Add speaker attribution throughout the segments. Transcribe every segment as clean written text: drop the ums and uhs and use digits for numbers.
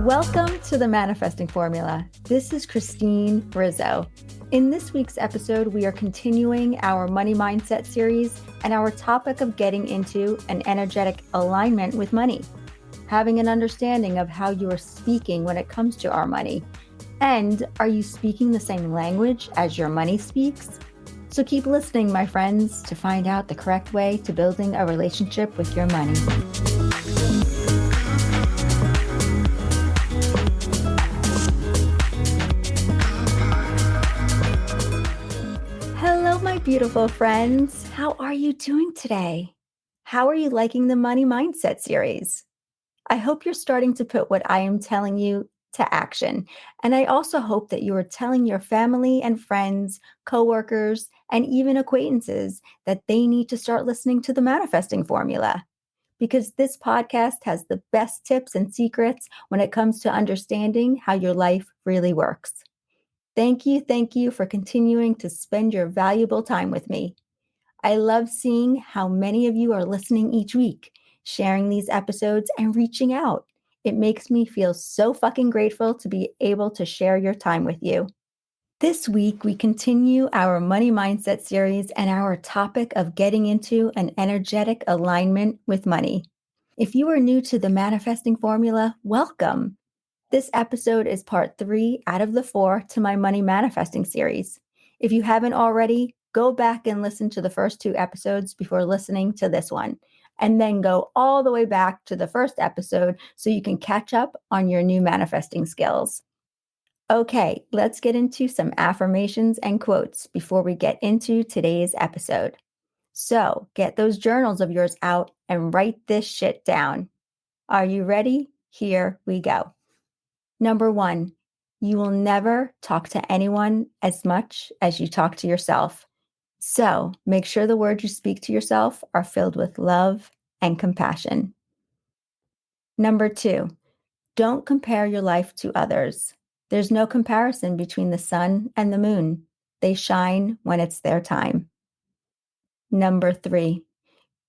Speaker 1: Welcome to the Manifesting Formula. This is Christine Rizzo. In this week's episode, we are continuing our money mindset series and our topic of getting into an energetic alignment with money, having an understanding of how you are speaking when it comes to our money. And are you speaking the same language as your money speaks? So keep listening, my friends, to find out the correct way to building a relationship with your money. Hello, my beautiful friends. How are you doing today? How are you liking the Money Mindset series? I hope you're starting to put what I am telling you to action. And I also hope that you are telling your family and friends, coworkers, and even acquaintances that they need to start listening to the Manifesting Formula. Because this podcast has the best tips and secrets when it comes to understanding how your life really works. Thank you for continuing to spend your valuable time with me. I love seeing how many of you are listening each week, sharing these episodes and reaching out. It makes me feel so fucking grateful to be able to share your time with you. This week, we continue our Money Mindset series and our topic of getting into an energetic alignment with money. If you are new to the Manifesting Formula, welcome. This episode is part 3 out of the 4 to my Money Manifesting series. If you haven't already, go back and listen to the first 2 episodes before listening to this one, and then go all the way back to the first episode so you can catch up on your new manifesting skills. Okay, let's get into some affirmations and quotes before we get into today's episode. So get those journals of yours out and write this shit down. Are you ready? Here we go. Number 1, you will never talk to anyone as much as you talk to yourself. So make sure the words you speak to yourself are filled with love and compassion. Number 2, don't compare your life to others. There's no comparison between the sun and the moon. They shine when it's their time. Number 3,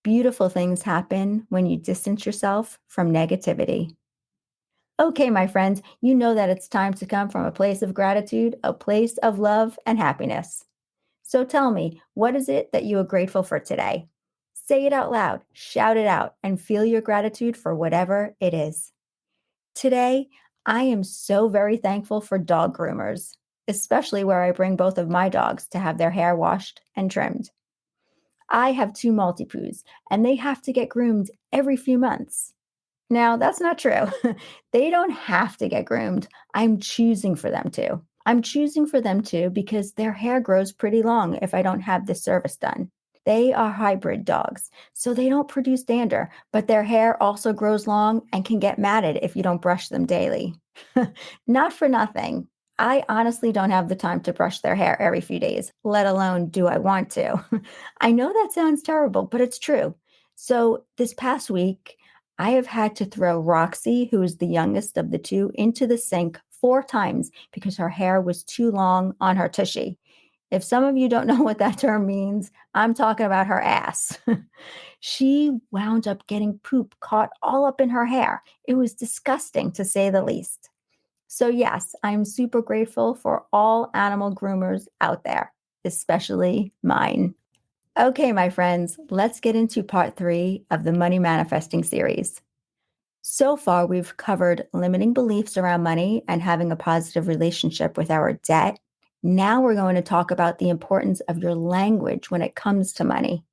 Speaker 1: beautiful things happen when you distance yourself from negativity. Okay, my friends, you know that it's time to come from a place of gratitude, a place of love and happiness. So tell me, what is it that you are grateful for today? Say it out loud, shout it out, and feel your gratitude for whatever it is. Today, I am so very thankful for dog groomers, especially where I bring both of my dogs to have their hair washed and trimmed. I have 2 Maltipoos, and they have to get groomed every few months. Now, that's not true. They don't have to get groomed. I'm choosing for them to. I'm choosing for them to because their hair grows pretty long if I don't have this service done. They are hybrid dogs, so they don't produce dander, but their hair also grows long and can get matted if you don't brush them daily. Not for nothing. I honestly don't have the time to brush their hair every few days, let alone do I want to. I know that sounds terrible, but it's true. So this past week, I have had to throw Roxy, who is the youngest of the 2, into the sink 4 times because her hair was too long on her tushy. If some of you don't know what that term means, I'm talking about her ass. She wound up getting poop caught all up in her hair. It was disgusting, to say the least. So yes, I'm super grateful for all animal groomers out there, especially mine. Okay, my friends, let's get into part 3 of the Money Manifesting series. So far, we've covered limiting beliefs around money and having a positive relationship with our debt. Now we're going to talk about the importance of your language when it comes to money.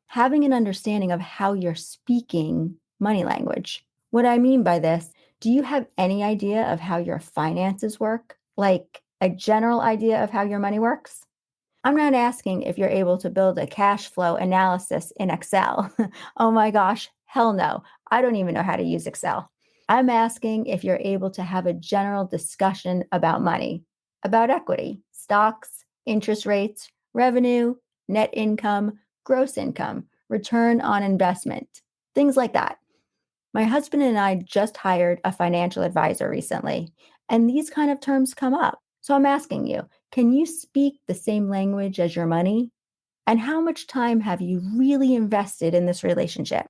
Speaker 1: Having an understanding of how you're speaking money language. What I mean by this, do you have any idea of how your finances work? Like a general idea of how your money works? I'm not asking if you're able to build a cash flow analysis in Excel. Oh my gosh, hell no. I don't even know how to use Excel. I'm asking if you're able to have a general discussion about money, about equity, stocks, interest rates, revenue, net income, gross income, return on investment, things like that. My husband and I just hired a financial advisor recently, and these kind of terms come up. So I'm asking you, can you speak the same language as your money? And how much time have you really invested in this relationship?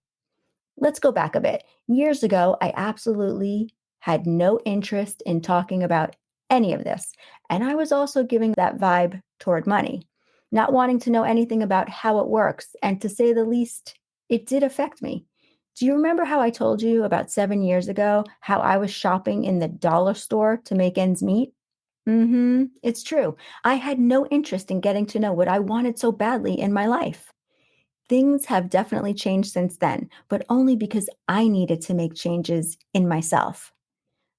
Speaker 1: Let's go back a bit. Years ago, I absolutely had no interest in talking about any of this. And I was also giving that vibe toward money, not wanting to know anything about how it works. And to say the least, it did affect me. Do you remember how I told you about 7 years ago how I was shopping in the dollar store to make ends meet? It's true. I had no interest in getting to know what I wanted so badly in my life. Things have definitely changed since then, but only because I needed to make changes in myself.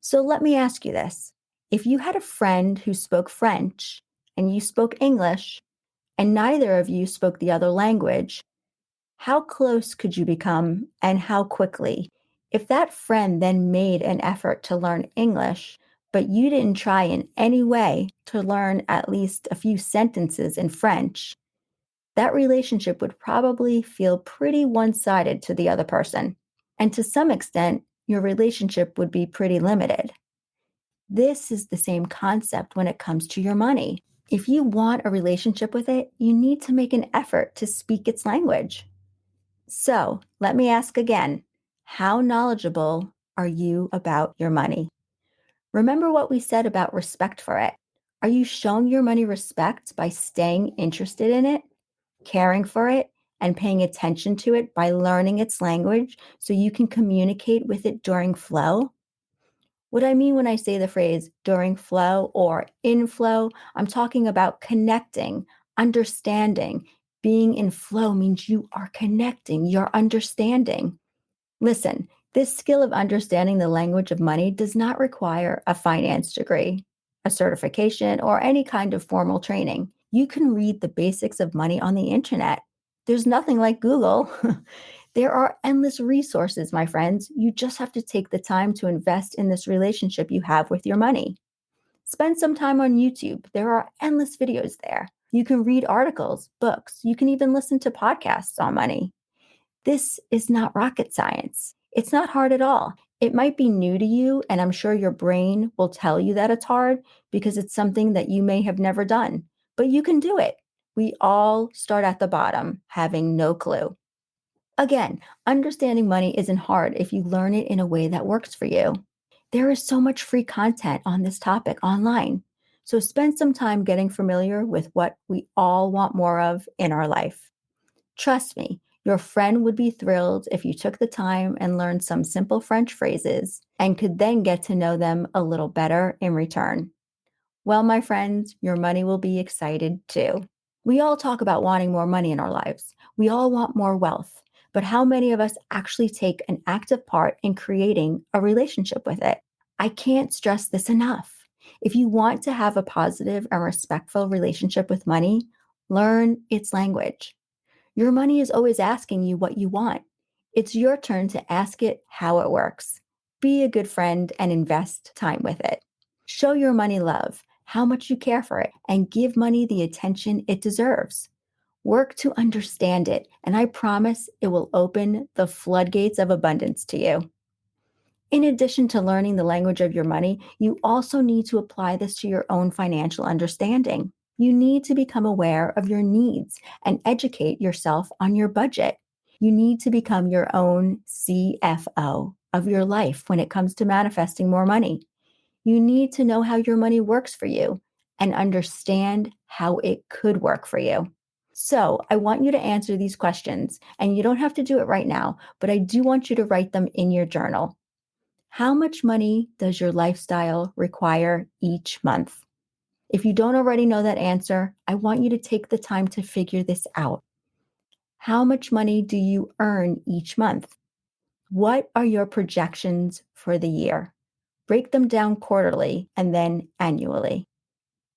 Speaker 1: So let me ask you this. If you had a friend who spoke French and you spoke English, and neither of you spoke the other language, how close could you become and how quickly? If that friend then made an effort to learn English, but you didn't try in any way to learn at least a few sentences in French, that relationship would probably feel pretty one sided to the other person. And to some extent, your relationship would be pretty limited. This is the same concept when it comes to your money. If you want a relationship with it, you need to make an effort to speak its language. So let me ask again, how knowledgeable are you about your money? Remember what we said about respect for it. Are you showing your money respect by staying interested in it, caring for it, and paying attention to it by learning its language so you can communicate with it during flow? What I mean when I say the phrase during flow or in flow, I'm talking about connecting, understanding. Being in flow means you are connecting, you're understanding. Listen, this skill of understanding the language of money does not require a finance degree, a certification, or any kind of formal training. You can read the basics of money on the internet. There's nothing like Google. There are endless resources, my friends. You just have to take the time to invest in this relationship you have with your money. Spend some time on YouTube. There are endless videos there. You can read articles, books. You can even listen to podcasts on money. This is not rocket science. It's not hard at all. It might be new to you, and I'm sure your brain will tell you that it's hard because it's something that you may have never done, but you can do it. We all start at the bottom, having no clue. Again, understanding money isn't hard if you learn it in a way that works for you. There is so much free content on this topic online. So spend some time getting familiar with what we all want more of in our life. Trust me, your friend would be thrilled if you took the time and learned some simple French phrases and could then get to know them a little better in return. Well, my friends, your money will be excited too. We all talk about wanting more money in our lives. We all want more wealth. But how many of us actually take an active part in creating a relationship with it? I can't stress this enough. If you want to have a positive and respectful relationship with money, learn its language. Your money is always asking you what you want. It's your turn to ask it how it works. Be a good friend and invest time with it. Show your money love, how much you care for it, and give money the attention it deserves. Work to understand it, and I promise it will open the floodgates of abundance to you. In addition to learning the language of your money, you also need to apply this to your own financial understanding. You need to become aware of your needs and educate yourself on your budget. You need to become your own CFO of your life when it comes to manifesting more money. You need to know how your money works for you and understand how it could work for you. So, I want you to answer these questions, and you don't have to do it right now, but I do want you to write them in your journal. How much money does your lifestyle require each month? If you don't already know that answer, I want you to take the time to figure this out. How much money do you earn each month? What are your projections for the year? Break them down quarterly and then annually.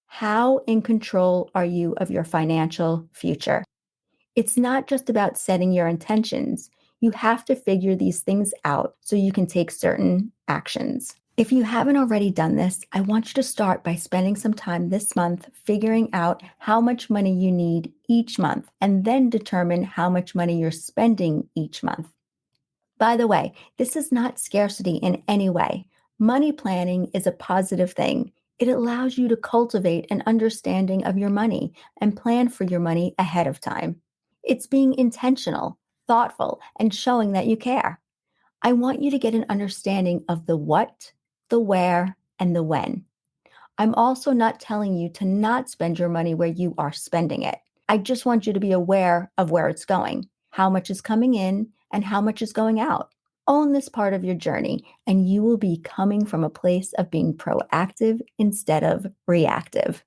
Speaker 1: How in control are you of your financial future? It's not just about setting your intentions. You have to figure these things out so you can take certain actions. If you haven't already done this, I want you to start by spending some time this month figuring out how much money you need each month and then determine how much money you're spending each month. By the way, this is not scarcity in any way. Money planning is a positive thing. It allows you to cultivate an understanding of your money and plan for your money ahead of time. It's being intentional, thoughtful, and showing that you care. I want you to get an understanding of the what, the where, and the when. I'm also not telling you to not spend your money where you are spending it. I just want you to be aware of where it's going, how much is coming in, and how much is going out. Own this part of your journey, and you will be coming from a place of being proactive instead of reactive.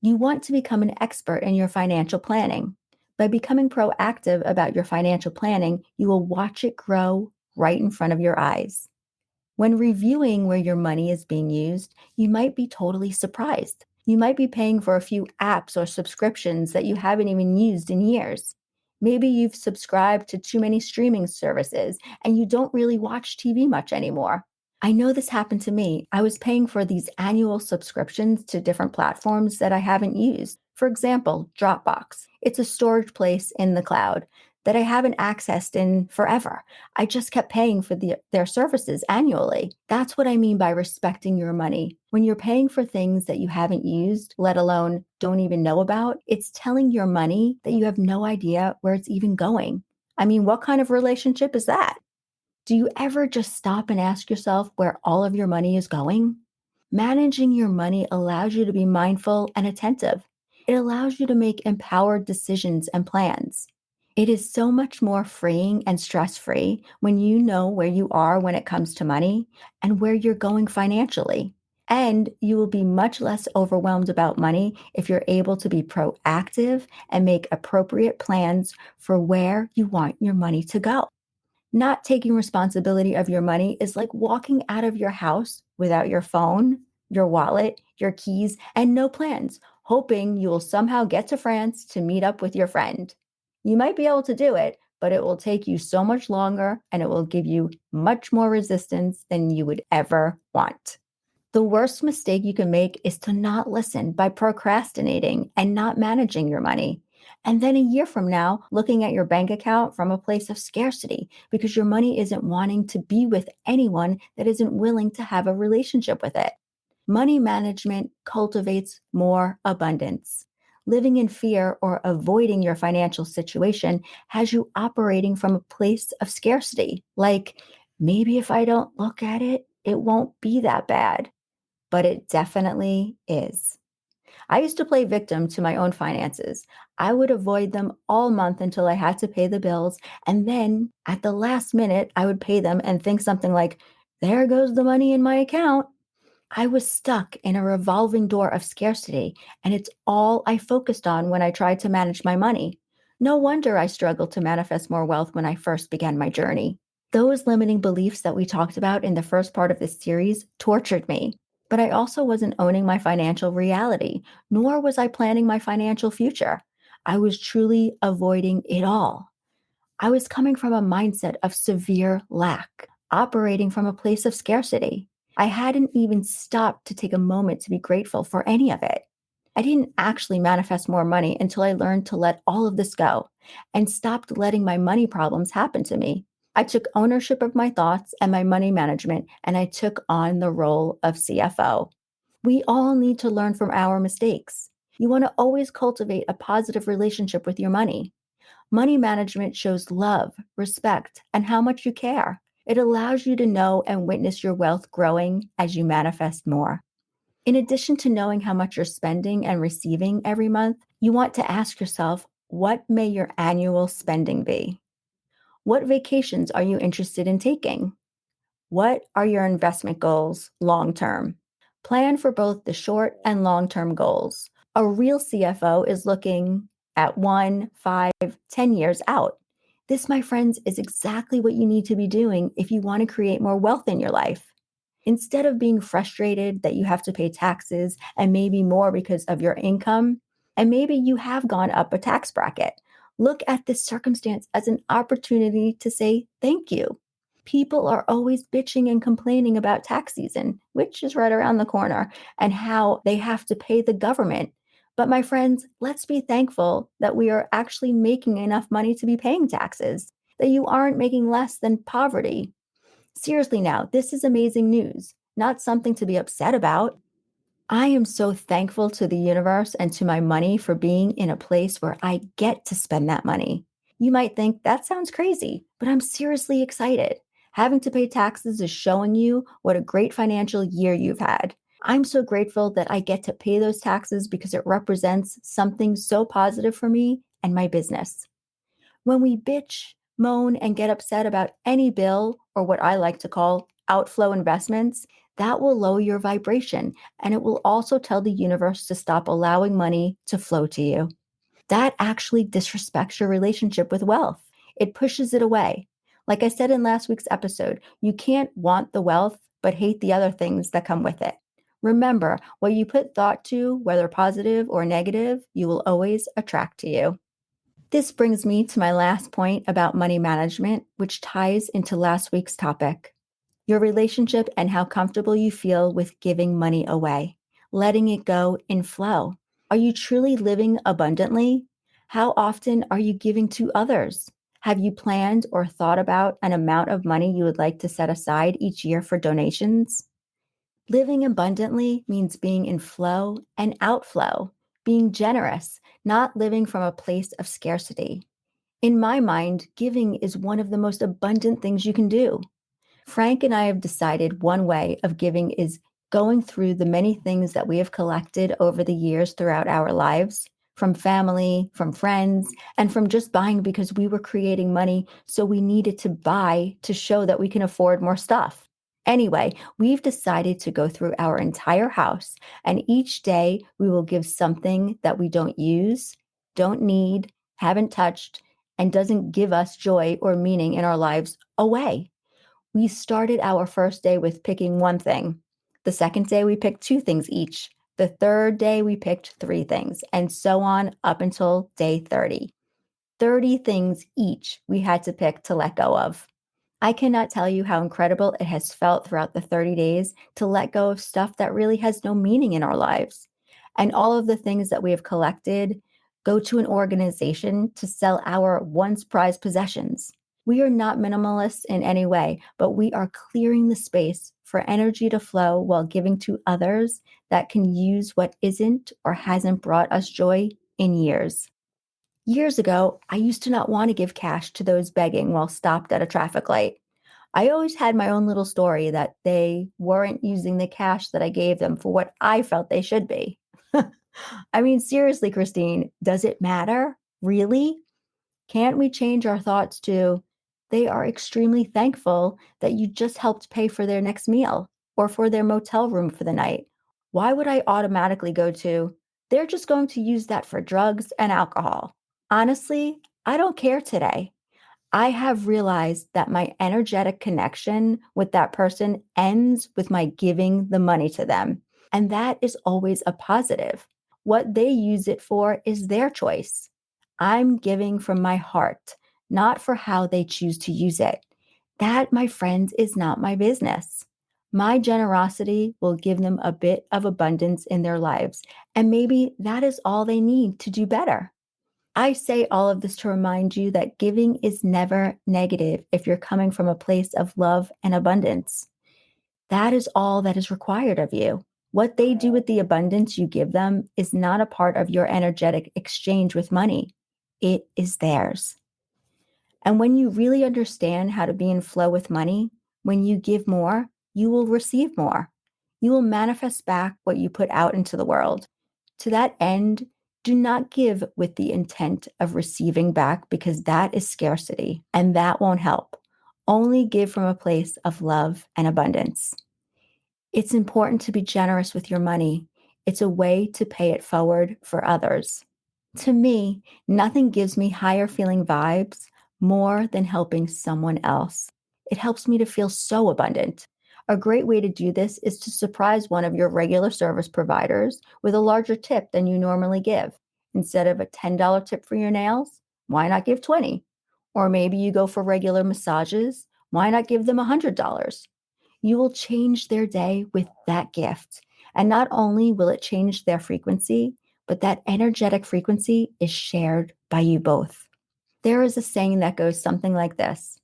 Speaker 1: You want to become an expert in your financial planning. By becoming proactive about your financial planning, you will watch it grow right in front of your eyes. When reviewing where your money is being used, you might be totally surprised. You might be paying for a few apps or subscriptions that you haven't even used in years. Maybe you've subscribed to too many streaming services and you don't really watch TV much anymore. I know this happened to me. I was paying for these annual subscriptions to different platforms that I haven't used. For example, Dropbox. It's a storage place in the cloud that I haven't accessed in forever. I just kept paying for their services annually. That's what I mean by respecting your money. When you're paying for things that you haven't used, let alone don't even know about, it's telling your money that you have no idea where it's even going. I mean, what kind of relationship is that? Do you ever just stop and ask yourself where all of your money is going? Managing your money allows you to be mindful and attentive. It allows you to make empowered decisions and plans. It is so much more freeing and stress free when you know where you are when it comes to money and where you're going financially. And you will be much less overwhelmed about money if you're able to be proactive and make appropriate plans for where you want your money to go. Not taking responsibility of your money is like walking out of your house without your phone, your wallet, your keys, and no plans, hoping you will somehow get to France to meet up with your friend. You might be able to do it, but it will take you so much longer and it will give you much more resistance than you would ever want. The worst mistake you can make is to not listen by procrastinating and not managing your money. And then a year from now, looking at your bank account from a place of scarcity because your money isn't wanting to be with anyone that isn't willing to have a relationship with it. Money management cultivates more abundance. Living in fear or avoiding your financial situation has you operating from a place of scarcity. Like, maybe if I don't look at it, it won't be that bad, but it definitely is. I used to play victim to my own finances. I would avoid them all month until I had to pay the bills. And then at the last minute, I would pay them and think something like, there goes the money in my account. I was stuck in a revolving door of scarcity, and it's all I focused on when I tried to manage my money. No wonder I struggled to manifest more wealth when I first began my journey. Those limiting beliefs that we talked about in the first part of this series tortured me. But I also wasn't owning my financial reality, nor was I planning my financial future. I was truly avoiding it all. I was coming from a mindset of severe lack, operating from a place of scarcity. I hadn't even stopped to take a moment to be grateful for any of it. I didn't actually manifest more money until I learned to let all of this go and stopped letting my money problems happen to me. I took ownership of my thoughts and my money management, and I took on the role of CFO. We all need to learn from our mistakes. You want to always cultivate a positive relationship with your money. Money management shows love, respect, and how much you care. It allows you to know and witness your wealth growing as you manifest more. In addition to knowing how much you're spending and receiving every month, you want to ask yourself, what may your annual spending be? What vacations are you interested in taking? What are your investment goals long term? Plan for both the short and long term goals. A real CFO is looking at 1, 5, 10 years out. This, my friends, is exactly what you need to be doing if you want to create more wealth in your life. Instead of being frustrated that you have to pay taxes and maybe more because of your income, and maybe you have gone up a tax bracket, look at this circumstance as an opportunity to say thank you. People are always bitching and complaining about tax season, which is right around the corner, and how they have to pay the government. But my friends, let's be thankful that we are actually making enough money to be paying taxes, that you aren't making less than poverty. Seriously now, this is amazing news, not something to be upset about. I am so thankful to the universe and to my money for being in a place where I get to spend that money. You might think that sounds crazy, but I'm seriously excited. Having to pay taxes is showing you what a great financial year you've had. I'm so grateful that I get to pay those taxes because it represents something so positive for me and my business. When we bitch, moan, and get upset about any bill, or what I like to call outflow investments, that will lower your vibration, and it will also tell the universe to stop allowing money to flow to you. That actually disrespects your relationship with wealth. It pushes it away. Like I said in last week's episode, you can't want the wealth but hate the other things that come with it. Remember, what you put thought to, whether positive or negative, you will always attract to you. This brings me to my last point about money management, which ties into last week's topic: your relationship and how comfortable you feel with giving money away, letting it go in flow. Are you truly living abundantly? How often are you giving to others? Have you planned or thought about an amount of money you would like to set aside each year for donations? Living abundantly means being in flow and outflow, being generous, not living from a place of scarcity. In my mind, giving is one of the most abundant things you can do. Frank and I have decided one way of giving is going through the many things that we have collected over the years throughout our lives, from family, from friends, and from just buying because we were creating money, so we needed to buy to show that we can afford more stuff. Anyway, we've decided to go through our entire house, and each day we will give something that we don't use, don't need, haven't touched, and doesn't give us joy or meaning in our lives away. We started our first day with picking one thing. The second day, we picked two things each. The third day, we picked three things, and so on up until day 30. 30 things each we had to pick to let go of. I cannot tell you how incredible it has felt throughout the 30 days to let go of stuff that really has no meaning in our lives. And all of the things that we have collected go to an organization to sell our once prized possessions. We are not minimalists in any way, but we are clearing the space for energy to flow while giving to others that can use what isn't or hasn't brought us joy in years. Years ago, I used to not want to give cash to those begging while stopped at a traffic light. I always had my own little story that they weren't using the cash that I gave them for what I felt they should be. I mean, seriously, Christine, does it matter? Really? Can't we change our thoughts to, they are extremely thankful that you just helped pay for their next meal or for their motel room for the night? Why would I automatically go to, they're just going to use that for drugs and alcohol? Honestly, I don't care today. I have realized that my energetic connection with that person ends with my giving the money to them. And that is always a positive. What they use it for is their choice. I'm giving from my heart, not for how they choose to use it. That, my friends, is not my business. My generosity will give them a bit of abundance in their lives, and maybe that is all they need to do better. I say all of this to remind you that giving is never negative if you're coming from a place of love and abundance. That is all that is required of you. What they do with the abundance you give them is not a part of your energetic exchange with money. It is theirs. And when you really understand how to be in flow with money, when you give more, you will receive more. You will manifest back what you put out into the world. To that end, do not give with the intent of receiving back because that is scarcity and that won't help. Only give from a place of love and abundance. It's important to be generous with your money. It's a way to pay it forward for others. To me, nothing gives me higher feeling vibes more than helping someone else. It helps me to feel so abundant. A great way to do this is to surprise one of your regular service providers with a larger tip than you normally give. Instead of a $10 tip for your nails, why not give 20? Or maybe you go for regular massages, why not give them $100? You will change their day with that gift. And not only will it change their frequency, but that energetic frequency is shared by you both. There is a saying that goes something like this: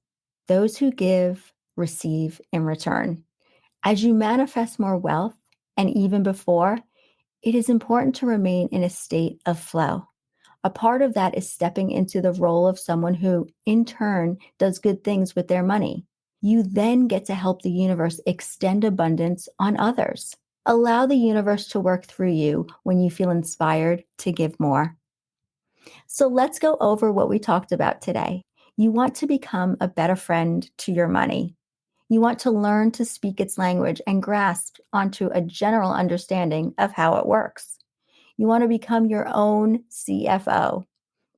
Speaker 1: those who give receive in return. As you manifest more wealth, and even before, it is important to remain in a state of flow. A part of that is stepping into the role of someone who, in turn, does good things with their money. You then get to help the universe extend abundance on others. Allow the universe to work through you when you feel inspired to give more. So let's go over what we talked about today. You want to become a better friend to your money. You want to learn to speak its language and grasp onto a general understanding of how it works. You want to become your own CFO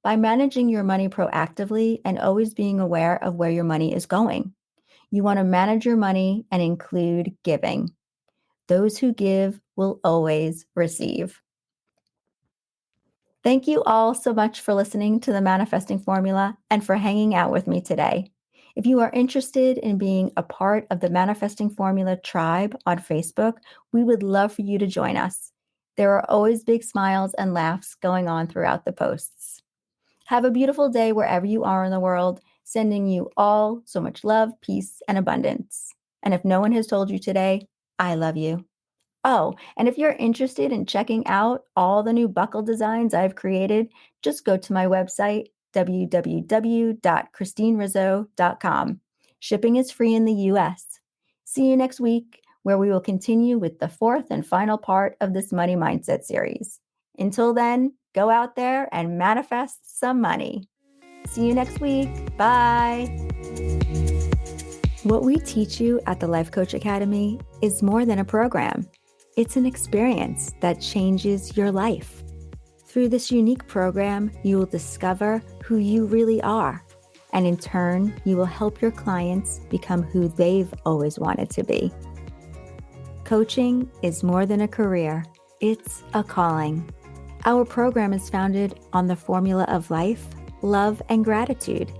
Speaker 1: by managing your money proactively and always being aware of where your money is going. You want to manage your money and include giving. Those who give will always receive. Thank you all so much for listening to the Manifesting Formula and for hanging out with me today. If you are interested in being a part of the Manifesting Formula tribe on Facebook, we would love for you to join us. There are always big smiles and laughs going on throughout the posts. Have a beautiful day wherever you are in the world, sending you all so much love, peace, and abundance. And if no one has told you today, I love you. Oh, and if you're interested in checking out all the new buckle designs I've created, just go to my website, www.christinerizzo.com. Shipping is free in the US. See you next week, where we will continue with the fourth and final part of this Money Mindset series. Until then, go out there and manifest some money. See you next week. Bye. What we teach you at the Life Coach Academy is more than a program. It's an experience that changes your life. Through this unique program, you will discover who you really are, and in turn, you will help your clients become who they've always wanted to be. Coaching is more than a career, it's a calling. Our program is founded on the formula of life, love, and gratitude.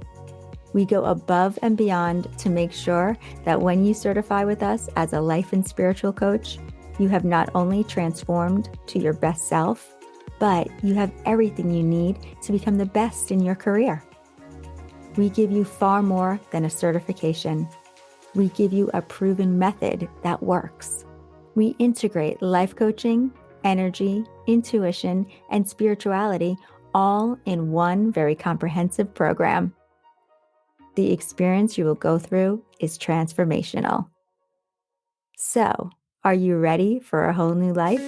Speaker 1: We go above and beyond to make sure that when you certify with us as a life and spiritual coach, you have not only transformed to your best self, but you have everything you need to become the best in your career. We give you far more than a certification. We give you a proven method that works. We integrate life coaching, energy, intuition, and spirituality all in one very comprehensive program. The experience you will go through is transformational. So, are you ready for a whole new life?